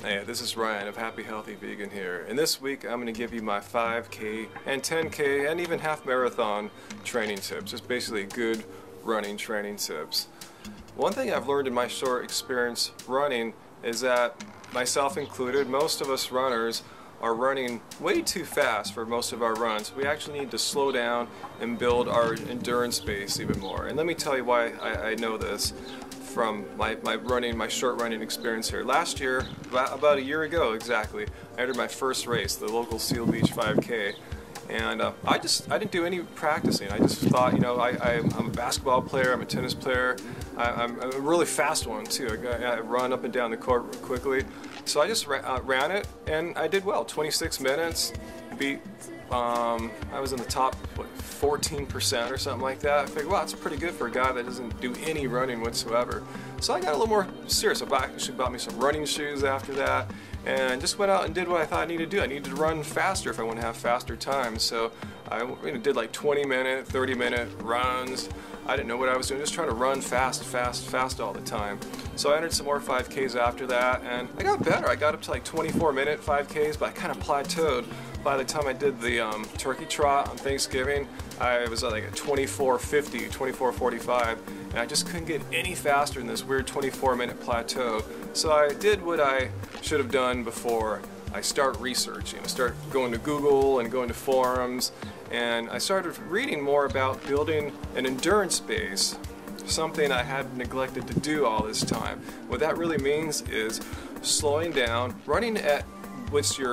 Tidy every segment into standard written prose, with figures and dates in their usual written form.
Hey, this is Ryan of Happy Healthy Vegan here, and this week I'm going to give you my 5K and 10K and even half marathon training tips. Just basically good running training tips. One thing I've learned in my short experience running is that, myself included, most of us runners are running way too fast for most of our runs. We actually need to slow down and build our endurance base even more. And let me tell you why I know this from my short running experience here. Last year, about a year ago exactly, I entered my first race, the local Seal Beach 5K. And I didn't do any practicing. I just thought, I'm a basketball player, I'm a tennis player, I'm a really fast one too. I run up and down the court quickly. So I just ran it, and I did well. 26 minutes, beat, I was in the top, 14% or something like that. I figured, wow, that's pretty good for a guy that doesn't do any running whatsoever. So I got a little more serious. I actually bought me some running shoes after that, and just went out and did what I thought I needed to do. I needed to run faster if I want to have faster times. So I did like 20-minute, 30-minute runs. I didn't know what I was doing, just trying to run fast all the time. So I entered some more 5Ks after that, and I got better. I got up to like 24-minute 5Ks, but I kind of plateaued. By the time I did the turkey trot on Thanksgiving, I was like at 24:50, 24:45, and I just couldn't get any faster in this weird 24-minute plateau. So I did what I should have done before. I start researching. I start going to Google and going to forums, and I started reading more about building an endurance base, something I had neglected to do all this time. What that really means is slowing down, running at what's in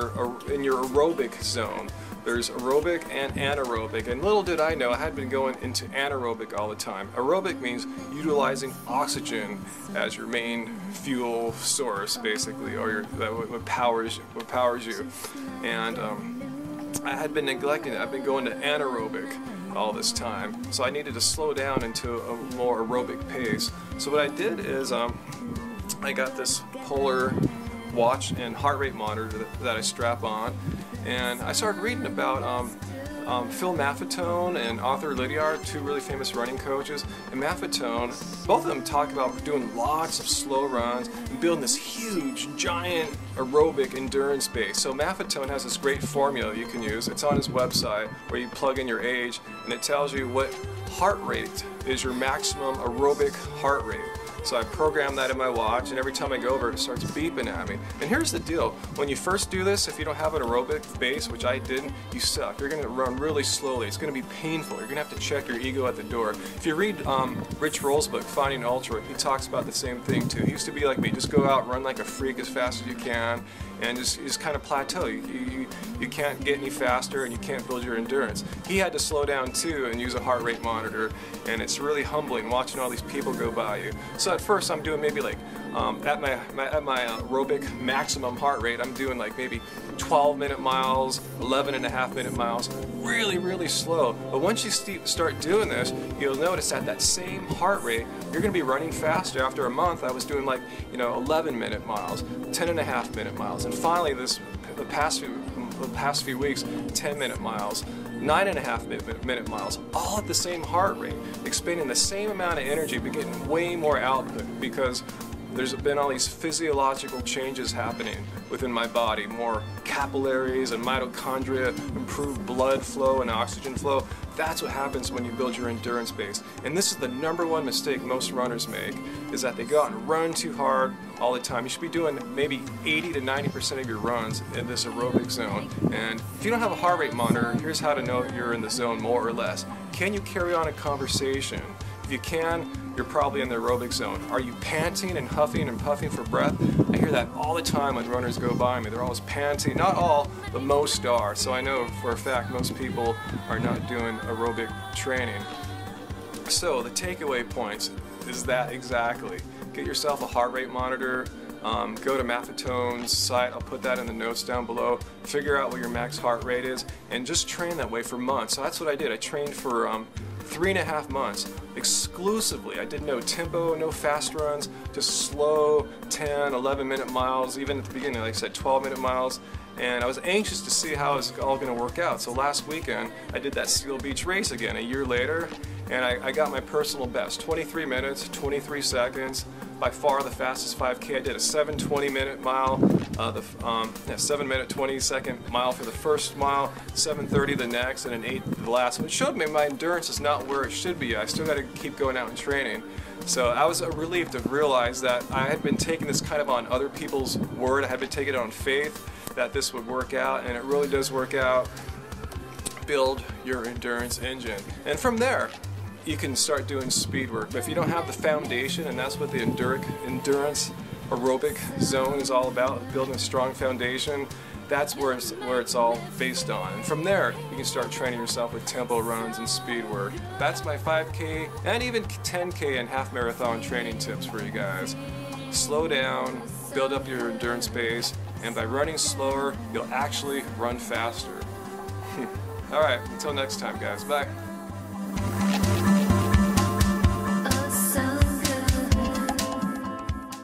your aerobic zone. There's aerobic and anaerobic, and little did I know I had been going into anaerobic all the time. Aerobic means utilizing oxygen as your main fuel source, basically, or what powers you. And I had been neglecting it. I've been going to anaerobic all this time, so I needed to slow down into a more aerobic pace. So what I did is I got this Polar watch and heart rate monitor that I strap on, and I started reading about Phil Maffetone and Arthur Lydiard, two really famous running coaches. And Maffetone, both of them talk about doing lots of slow runs and building this huge, giant aerobic endurance base. So Maffetone has this great formula you can use. It's on his website where you plug in your age, and it tells you what heart rate is your maximum aerobic heart rate. So I program that in my watch, and every time I go over it starts beeping at me. And here's the deal, when you first do this, if you don't have an aerobic base, which I didn't, you suck. You're going to run really slowly. It's going to be painful. You're going to have to check your ego at the door. If you read Rich Roll's book, Finding Ultra, he talks about the same thing too. He used to be like me, just go out, run like a freak as fast as you can, and just kind of plateau. You can't get any faster, and you can't build your endurance. He had to slow down too and use a heart rate monitor, and it's really humbling watching all these people go by you. So at first I'm doing maybe like at my aerobic maximum heart rate, I'm doing like maybe 12-minute miles, 11.5-minute miles, really slow. But once you start doing this, you'll notice at that same heart rate, you're going to be running faster. After a month, I was doing like 11-minute miles, 10.5-minute miles, and finally the past few weeks, 10-minute miles, 9.5-minute miles, all at the same heart rate, expending the same amount of energy but getting way more output, because there's been all these physiological changes happening within my body, more capillaries and mitochondria, improved blood flow and oxygen flow. That's what happens when you build your endurance base. And this is the #1 mistake most runners make, is that they go out and run too hard all the time. You should be doing maybe 80 to 90% of your runs in this aerobic zone. And if you don't have a heart rate monitor, here's how to know if you're in the zone more or less. Can you carry on a conversation? If you can, you're probably in the aerobic zone. Are you panting and huffing and puffing for breath? I hear that all the time when runners go by me. They're always panting. Not all, but most are. So I know for a fact most people are not doing aerobic training. So the takeaway points is that exactly. Get yourself a heart rate monitor. Go to Maffetone's site, I'll put that in the notes down below. Figure out what your max heart rate is, and just train that way for months. So that's what I did. I trained for 3.5 months exclusively. I did no tempo, no fast runs, just slow 10, 11-minute miles, even at the beginning, like I said, 12-minute miles. and I was anxious to see how it was all going to work out. So last weekend I did that Seal Beach race again a year later, and I got my personal best, 23 minutes, 23 seconds, by far the fastest 5K. I did a 7:20 mile, 7-minute 20-second mile for the first mile, 7:30 the next, and an 8 the last one. It showed me my endurance is not where it should be. I still got to keep going out and training. So I was relieved to realize that I had been taking this kind of on other people's word. I had been taking it on faith that this would work out, and it really does work out. Build your endurance engine, and from there you can start doing speed work. But if you don't have the foundation, and that's what the endurance aerobic zone is all about, building a strong foundation, that's where it's all based on. And from there, you can start training yourself with tempo runs and speed work. That's my 5K and even 10K and half marathon training tips for you guys. Slow down, build up your endurance base, and by running slower, you'll actually run faster. All right, until next time, guys. Bye.